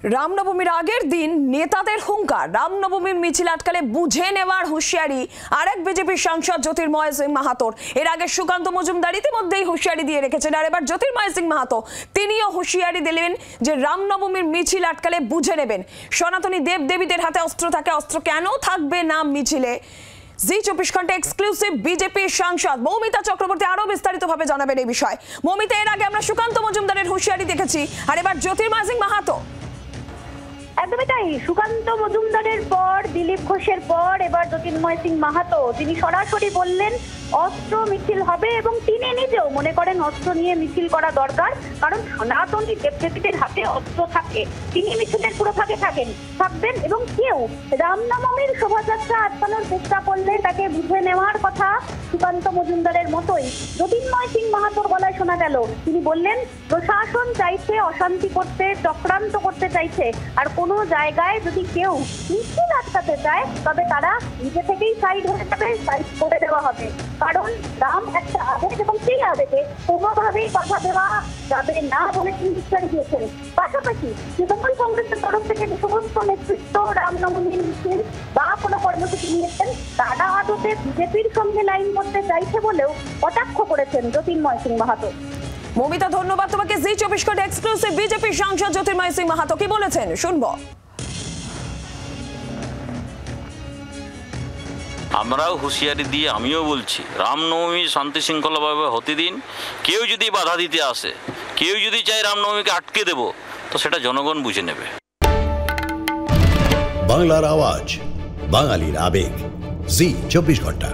রামনবমীর আগের দিন নেতাদের হুঙ্কার, রামনবমীর মিছিল আটকালে বুঝে নেওয়ার হুঁশিয়ারি আরেক বিজেপির সাংসদ জ্যোতির্ময় সিং মাহাতোর। এর আগে সুকান্ত মজুমদার ইতিমধ্যেই হুঁশিয়ারি দিয়ে রেখেছেন, আর এবার জ্যোতির্ময় সিং মাহাতো তিনিও হুঁশিয়ারি দিলেন যে রামনবমীর মিছিল আটকালে বুঝে নেবেন। সনাতনী দেব দেবীদের হাতে অস্ত্র থাকে, অস্ত্র কেন থাকবে না মিছিলে? জি 24 ঘন্টা এক্সক্লুসিভ বিজেপির সাংসদ মৌমিতা চক্রবর্তী আরো বিস্তারিতভাবে জানাবেন এই বিষয়। মৌমিতা, এর আগে আমরা সুকান্ত মজুমদারের হুঁশিয়ারি দেখেছি, আর এবার জ্যোতির্ময় সিং মাহাতো। একদমই তাই। সুকান্ত মজুমদারের পর, দিলীপ ঘোষের পর এবার জ্যোতির্ময় সিং মাহাতো তিনি সরাসরি বললেন অস্ত্র মিছিল হবে, এবং তিনি নিজেও মনে করেন অস্ত্র নিয়ে মিছিল করা দরকার, কারণ সনাতনী দেবদেবীদের হাতে অস্ত্র থাকে। তিনি মিছিলের পুরো ফাঁকে থাকবেন এবং কেউ রামনবমীর শোভাযাত্রা আটকানোর চেষ্টা করলে তাকে বুঝে নেওয়ার কথা সুকান্ত মজুমদারের মতোই জ্যোতির্ময় সিং মাহাতোর গলায় শোনা গেল। তিনি বললেন প্রশাসন চাইছে অশান্তি করতে, চক্রান্ত করতে চাইছে, আর কোনো জায়গায় যদি কেউ মিছিল আটকাতে চায় তবে তারা নিজে থেকেই সাইড হয়ে যাবে, সাইড করে দেওয়া হবে। কারণ রাম একটা আবেগ এবং সেই আবেগে কোনোভাবেই কথা দেওয়া যাবে না বলে তিনি হুঁশিয়ারি দিয়েছেন। পাশাপাশি তৃণমূল কংগ্রেসের তরফ থেকে যে সমস্ত নেতৃত্ব রামনবমীর মিছিল বা কোনো কর্মসূচি নিয়েছেন তারা আদতে বিজেপির সঙ্গে লাইন করতে চাইছে বলেও কটাক্ষ করেছেন জ্যোতির্ময় সিং মাহাতো। মৌমিতা, ধন্যবাদ তোমাকে। জি 24 ঘন্টা এক্সক্লুসিভ বিজেপির সাংসদ জ্যোতির্ময় সিং মাহাতো কি বলেছেন শুনবো। আমরাও হুঁশিয়ারি দিয়ে আমিও বলছি রামনবমী শান্তি শৃঙ্খলাভাবে হতে দিন। কেউ যদি বাধা দিতে আসে, কেউ যদি চায় রামনবমীকে আটকে দেব, তো সেটা জনগণ বুঝে নেবে। বাংলার আওয়াজ, বাঙালির আবেগ, জি 24 ঘন্টা।